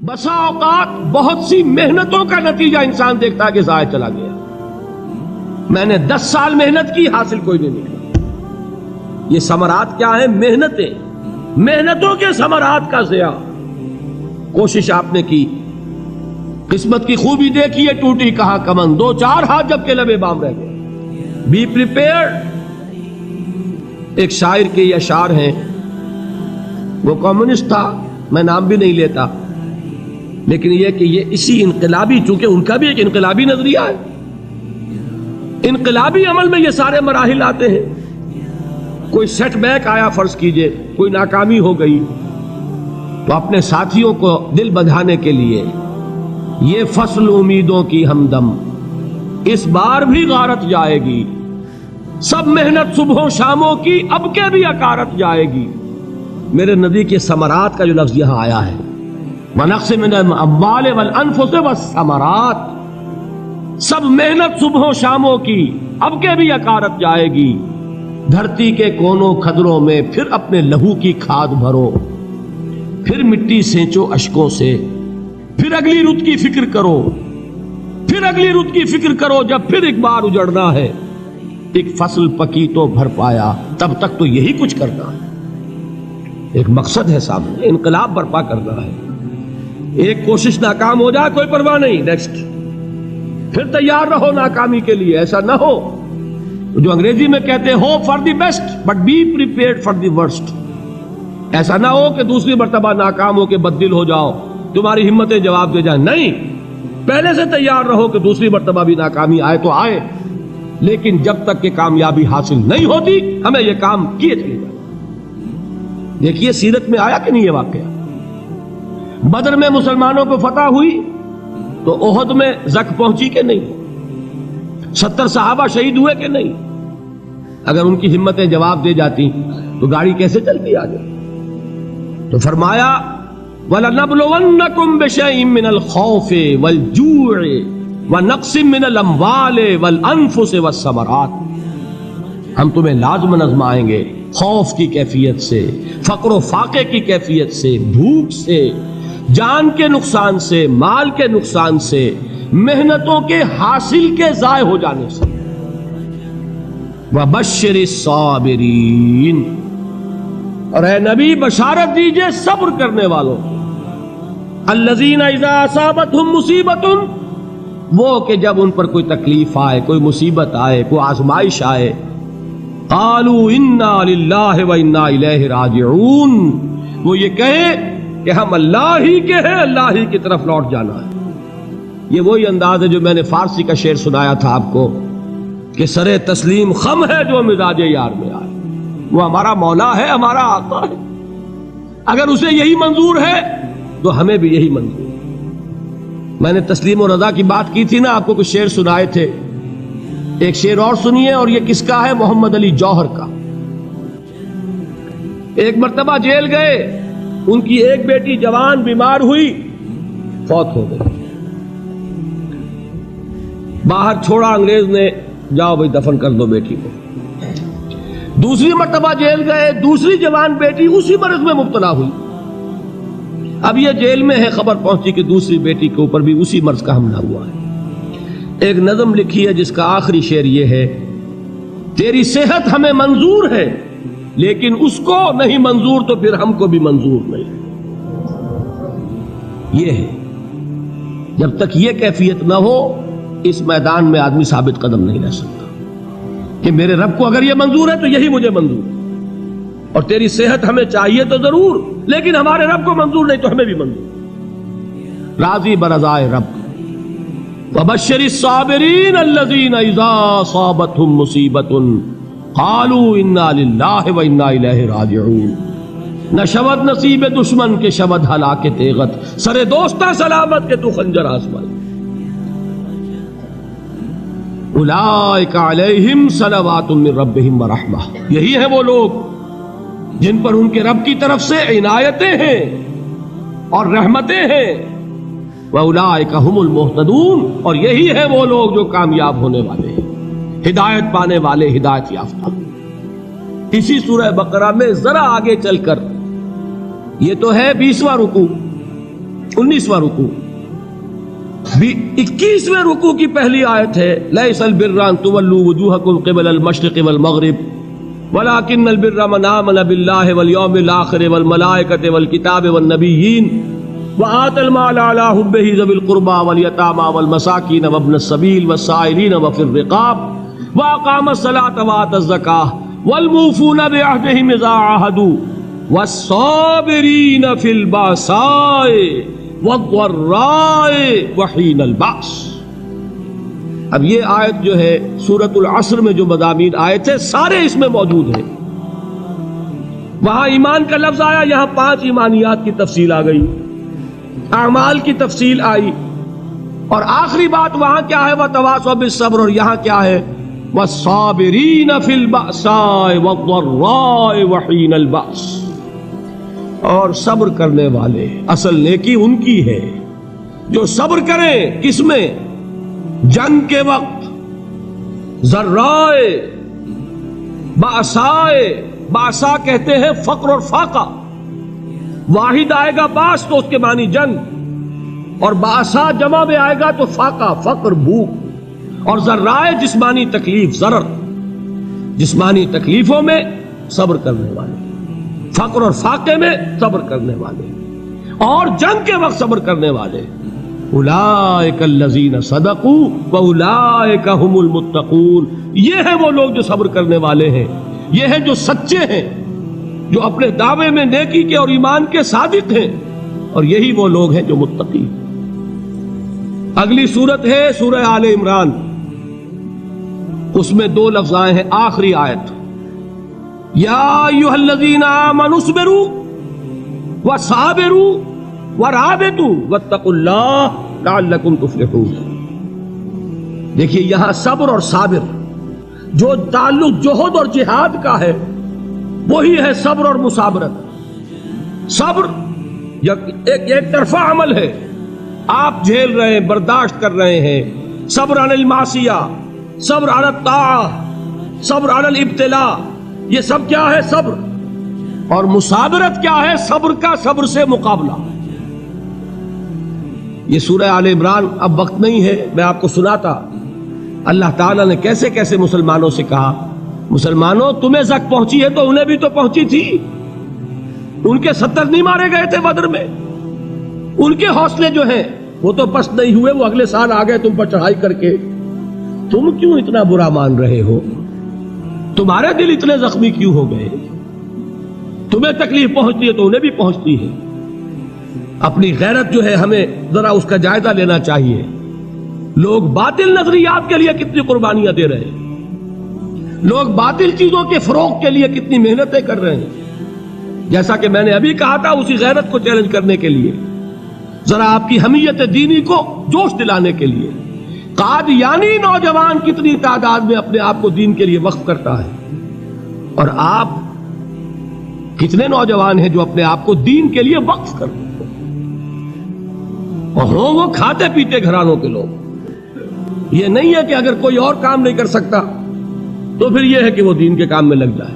بسا اوقات بہت سی محنتوں کا نتیجہ انسان دیکھتا ہے کہ ضائع چلا گیا. میں نے 10 سال محنت کی، حاصل کوئی نہیں نکلا. یہ ثمرات کیا ہیں؟ محنتوں کے ثمرات کا ضیاع. کوشش آپ نے کی، قسمت کی خوبی دیکھی ہے، ٹوٹی کہاں کمن، 2-4 ہاتھ جب کے لبے بام رہ گئے. Be prepared. ایک شاعر کے یہ اشعار ہیں، وہ کمیونسٹ تھا، میں نام بھی نہیں لیتا، لیکن یہ کہ یہ اسی انقلابی، چونکہ ان کا بھی ایک انقلابی نظریہ ہے، انقلابی عمل میں یہ سارے مراحل آتے ہیں. کوئی سیٹ بیک آیا، فرض کیجئے کوئی ناکامی ہو گئی، تو اپنے ساتھیوں کو دل بندھانے کے لیے یہ فصل امیدوں کی ہمدم اس بار بھی غارت جائے گی، سب محنت صبحوں شاموں کی اب کے بھی اکارت جائے گی. میرے نبی کے ثمرات کا جو لفظ یہاں آیا ہے، وَنَقْصٍ مِّنَ الْأَمْوَالِ وَالْأَنفُسِ وَالثَّمَرَاتِ، سب محنت صبحوں شاموں کی اب کے بھی اکارت جائے گی. دھرتی کے کونوں کھدروں میں پھر اپنے لہو کی کھاد بھرو، پھر مٹی سینچو اشکوں سے، پھر اگلی رت کی فکر کرو، پھر اگلی رت کی فکر کرو، جب پھر ایک بار اجڑنا ہے. ایک فصل پکی تو بھر پایا، تب تک تو یہی کچھ کرنا ہے. ایک مقصد ہے سامنے، انقلاب برپا کرنا ہے. ایک کوشش ناکام ہو جائے کوئی پرواہ نہیں، نیکسٹ. پھر تیار رہو ناکامی کے لیے. ایسا نہ ہو جو انگریزی میں کہتے ہیں hope for the best but be prepared for the worst. ایسا نہ ہو کہ دوسری مرتبہ ناکام ہو کے بددل ہو جاؤ، تمہاری ہمتیں جواب دے جائیں. نہیں، پہلے سے تیار رہو کہ دوسری مرتبہ بھی ناکامی آئے تو آئے، لیکن جب تک کہ کامیابی حاصل نہیں ہوتی ہمیں یہ کام کیے چلے جائیں. دیکھیے سیرت میں آیا کہ نہیں یہ واقعہ. بدر میں مسلمانوں کو فتح ہوئی تو احد میں زک پہنچی کہ نہیں؟ 70 صحابہ شہید ہوئے کہ نہیں؟ اگر ان کی ہمتیں جواب دے جاتی تو گاڑی کیسے چلتی آگے؟ تو فرمایا وَلَنَبْلُوَنَّكُمْ بِشَيْءٍ مِّنَ الْخَوْفِ وَالْجُوعِ وَنَقْصٍ مِّنَ الْأَمْوَالِ وَالْأَنفُسِ وَالثَّمَرَاتِ. ہم تمہیں لازماً آزمائیں گے، خوف کی کیفیت سے، فقر و فاقے کی کیفیت سے، بھوک سے، جان کے نقصان سے، مال کے نقصان سے، محنتوں کے حاصل کے ضائع ہو جانے سے. وَبَشِّرِ الصَّابِرِينَ، اور اے نبی بشارت دیجئے صبر کرنے والوں. الَّذِينَ إِذَا أَصَابَتْهُمْ مُصِيبَةٌ، وہ کہ جب ان پر کوئی تکلیف آئے، کوئی مصیبت آئے، کوئی آزمائش آئے، قالوا انا للہ وانا الیہ راجعون، وہ یہ کہیں کہ ہم اللہ ہی کے ہیں، اللہ ہی کی طرف لوٹ جانا ہے. یہ وہی انداز ہے جو میں نے فارسی کا شعر سنایا تھا آپ کو کہ سرے تسلیم خم ہے جو مزاج یار میں آئے. وہ ہمارا مولا ہے، ہمارا آقا ہے. اگر اسے یہی منظور ہے تو ہمیں بھی یہی منظور ہے. میں نے تسلیم و رضا کی بات کی تھی نا، آپ کو کچھ شعر سنائے تھے. ایک شعر اور سنیے، اور یہ کس کا ہے؟ محمد علی جوہر کا. ایک مرتبہ جیل گئے، ان کی ایک بیٹی جوان بیمار ہوئی، فوت ہو گئی. باہر چھوڑا انگریز نے، جاؤ بھائی دفن کر دو بیٹی کو. دوسری مرتبہ جیل گئے، دوسری جوان بیٹی اسی مرض میں مبتلا ہوئی. اب یہ جیل میں ہے، خبر پہنچی کہ دوسری بیٹی کے اوپر بھی اسی مرض کا حملہ ہوا ہے. ایک نظم لکھی ہے جس کا آخری شعر یہ ہے، تیری صحت ہمیں منظور ہے لیکن اس کو نہیں منظور تو پھر ہم کو بھی منظور نہیں. یہ ہے، جب تک یہ کیفیت نہ ہو اس میدان میں آدمی ثابت قدم نہیں رہ سکتا کہ میرے رب کو اگر یہ منظور ہے تو یہی مجھے منظور ہے، اور تیری صحت ہمیں چاہیے تو ضرور، لیکن ہمارے رب کو منظور نہیں تو ہمیں بھی منظور. راضی برضائے رب. وَبَشِّرِ الصَّابِرِينَ الَّذِينَ إِذَا أَصَابَتْهُمْ مُصِيبَةٌ قَالُوا إِنَّا لِلَّهِ وَإِنَّا إِلَيْهِ رَاجِعُونَ. نہ شود نصیب دشمن کے شود ہلاک تیغت، سر دوستہ سلامت کے تو خنجر آزمائے. اولئک علیہم صلوات من ربہم ورحمہ، یہی ہیں وہ لوگ جن پر ان کے رب کی طرف سے عنایتیں ہیں اور رحمتیں ہیں. وَأُولَٰئِكَ هُمُ الْمُهْتَدُونَ، اور یہی ہے وہ لوگ جو کامیاب ہونے والے ہیں، ہدایت پانے والے، ہدایت یافتہ. اسی سورہ بقرہ میں ذرا آگے چل کر، یہ تو ہے 20واں رکوع، 19واں رکوع 21ویں رکوع کی پہلی آیت ہے لیس البر ان تولوا وجوہکم قبل المشرق والمغرب ولکن البر من آمن باللہ والیوم الآخر والملائکۃ والکتاب والنبیین وآتى المال على حبه ذوي القربى واليتامى والمساكين وابن السبيل والسائلين وفي الرقاب وأقام الصلاة وآتى الزكاة والموفون بعهدهم إذا عاهدوا والصابرين في البأساء والضراء وحين البأس۔ اب یہ آیت جو ہے سورۃ العصر میں جو مضامین آئے تھے سارے اس میں موجود ہیں۔ وہاں ایمان کا لفظ آیا، یہاں 5 ایمانیات کی تفصیل آ گئی، اعمال کی تفصیل آئی، اور آخری بات وہاں کیا ہے وَتَوَاصَوْا بِالصَّبْرِ، اور یہاں کیا ہے وَالصَّابِرِينَ فِي الْبَأْسَاءِ وَالضَّرَّاءِ وَحِينَ الْبَأْسِ، اور صبر کرنے والے، اصل نیکی ان کی ہے جو صبر کریں، کس میں؟ جنگ کے وقت، ذرائے، بأسائے، بأسا کہتے ہیں فقر اور فاقہ، واحد آئے گا باس تو اس کے معنی جنگ، اور باسا جمع میں آئے گا تو فاقہ، فقر، بھوک، اور ذرائع جسمانی تکلیف، ضرر، جسمانی تکلیفوں میں صبر کرنے والے، فقر اور فاقے میں صبر کرنے والے، اور جنگ کے وقت صبر کرنے والے، اولئک الذین صدقوا واولئک هم المتقون، یہ ہیں وہ لوگ جو صبر کرنے والے ہیں، یہ ہیں جو سچے ہیں، جو اپنے دعوے میں نیکی کے اور ایمان کے صادق ہیں، اور یہی وہ لوگ ہیں جو متقی۔ اگلی صورت ہے سورہ آل عمران، اس میں 2 لفظ آئے ہیں، آخری آیت یا ایھا الذین آمنوا اصبروا وصابروا ورابطوا واتقوا اللہ لعلکم تفلحون۔ دیکھیے یہاں صبر اور صابر جو تعلق جہد اور جہاد کا ہے وہی ہے صبر اور مصابرت۔ صبر ایک طرفہ عمل ہے، آپ جھیل رہے ہیں، برداشت کر رہے ہیں، صبر علی المعصیہ، صبر علی الطاعہ، صبر علی الابتلاء، یہ سب کیا ہے؟ صبر۔ اور مصابرت کیا ہے؟ صبر کا صبر سے مقابلہ۔ یہ سورہ آل عمران، اب وقت نہیں ہے، میں آپ کو سناتا اللہ تعالیٰ نے کیسے کیسے مسلمانوں سے کہا، مسلمانوں تمہیں زک پہنچی ہے تو انہیں بھی تو پہنچی تھی، ان کے 70 نہیں مارے گئے تھے بدر میں، ان کے حوصلے جو ہیں وہ تو پست نہیں ہوئے، وہ اگلے سال آ گئے تم پر چڑھائی کر کے، تم کیوں اتنا برا مان رہے ہو؟ تمہارے دل اتنے زخمی کیوں ہو گئے؟ تمہیں تکلیف پہنچتی ہے تو انہیں بھی پہنچتی ہے۔ اپنی غیرت جو ہے ہمیں ذرا اس کا جائزہ لینا چاہیے۔ لوگ باطل نظریات کے لیے کتنی قربانیاں دے رہے ہیں، لوگ باطل چیزوں کے فروغ کے لیے کتنی محنتیں کر رہے ہیں۔ جیسا کہ میں نے ابھی کہا تھا، اسی غیرت کو چیلنج کرنے کے لیے، ذرا آپ کی حمیت دینی کو جوش دلانے کے لیے، قادیانی نوجوان کتنی تعداد میں اپنے آپ کو دین کے لیے وقف کرتا ہے، اور آپ کتنے نوجوان ہیں جو اپنے آپ کو دین کے لیے وقف کرتے ہیں، اور ہوں وہ کھاتے پیتے گھرانوں کے لوگ۔ یہ نہیں ہے کہ اگر کوئی اور کام نہیں کر سکتا تو پھر یہ ہے کہ وہ دین کے کام میں لگ جائے۔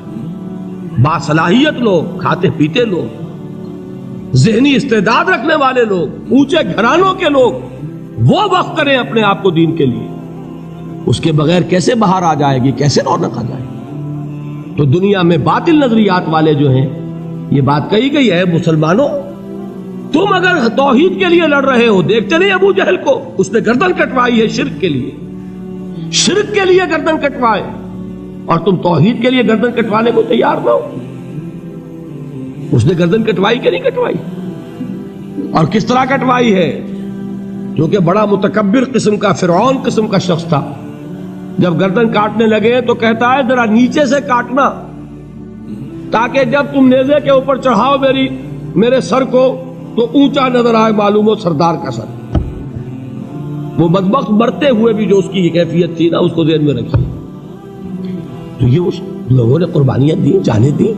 باصلاحیت لوگ، کھاتے پیتے لوگ، ذہنی استعداد رکھنے والے لوگ، اونچے گھرانوں کے لوگ، وہ وقف کریں اپنے آپ کو دین کے لیے۔ اس کے بغیر کیسے باہر آ جائے گی، کیسے رونق آ جائے گی؟ تو دنیا میں باطل نظریات والے جو ہیں، یہ بات کہی گئی ہے، مسلمانوں تم اگر توحید کے لیے لڑ رہے ہو، دیکھتے نہیں ابو جہل کو، اس نے گردن کٹوائی ہے شرک کے لیے، شرک کے لیے گردن کٹوائے، اور تم توحید کے لیے گردن کٹوانے کو تیار نہ ہو۔ اس نے گردن کٹوائی کہ نہیں کٹوائی؟ اور کس طرح کٹوائی ہے؟ کیونکہ بڑا متکبر قسم کا، فرعون قسم کا شخص تھا، جب گردن کاٹنے لگے تو کہتا ہے ذرا نیچے سے کاٹنا، تاکہ جب تم نیزے کے اوپر چڑھاؤ میرے سر کو تو اونچا نظر آئے، معلوم ہو سردار کا سر۔ وہ بدبخت مرتے ہوئے بھی جو اس کی کیفیت تھی نا، اس کو ذہن میں رکھی۔ تو یہ اس لوگوں نے قربانیاں دی، جانیں دی،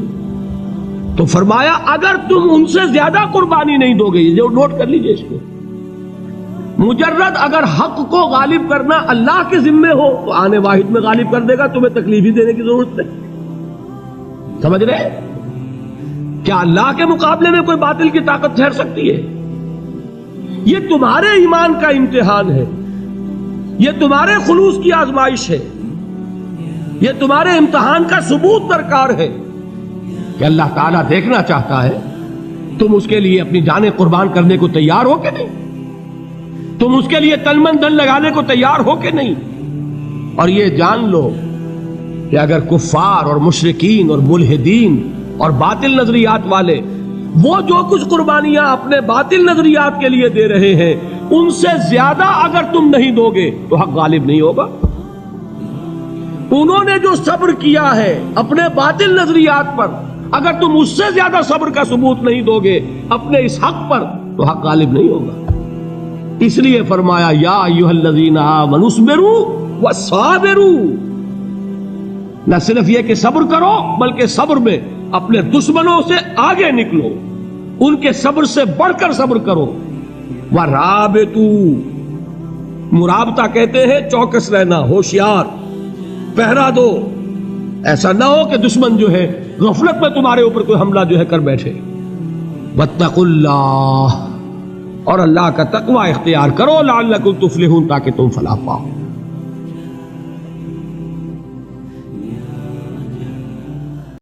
تو فرمایا اگر تم ان سے زیادہ قربانی نہیں دو گے، جو نوٹ کر لیجئے اس کو، مجرد اگر حق کو غالب کرنا اللہ کے ذمے ہو تو آنے واحد میں غالب کر دے گا، تمہیں تکلیف ہی دینے کی ضرورت نہیں۔ سمجھ رہے؟ کیا اللہ کے مقابلے میں کوئی باطل کی طاقت ٹھہر سکتی ہے؟ یہ تمہارے ایمان کا امتحان ہے، یہ تمہارے خلوص کی آزمائش ہے، یہ تمہارے امتحان کا ثبوت درکار ہے کہ اللہ تعالیٰ دیکھنا چاہتا ہے تم اس کے لیے اپنی جانیں قربان کرنے کو تیار ہو کہ نہیں، تم اس کے لیے تن من دھن لگانے کو تیار ہو کہ نہیں۔ اور یہ جان لو کہ اگر کفار اور مشرکین اور ملحدین اور باطل نظریات والے وہ جو کچھ قربانیاں اپنے باطل نظریات کے لیے دے رہے ہیں ان سے زیادہ اگر تم نہیں دو گے تو حق غالب نہیں ہوگا۔ انہوں نے جو صبر کیا ہے اپنے باطل نظریات پر، اگر تم اس سے زیادہ صبر کا ثبوت نہیں دو گے اپنے اس حق پر تو حق غالب نہیں ہوگا۔ اس لیے فرمایا یا ایھا الذین آمنوا اصبروا وصابروا، نہ صرف یہ کہ صبر کرو بلکہ صبر میں اپنے دشمنوں سے آگے نکلو، ان کے صبر سے بڑھ کر صبر کرو۔ ورابطوا، مرابطہ کہتے ہیں چوکس رہنا، ہوشیار، پہرا دو، ایسا نہ ہو کہ دشمن جو ہے غفلت میں تمہارے اوپر کوئی حملہ جو ہے کر بیٹھے۔ واتقوا اللہ، اور اللہ کا تقوی اختیار کرو، لعلکم تفلحون، تاکہ تم فلاح پاؤ۔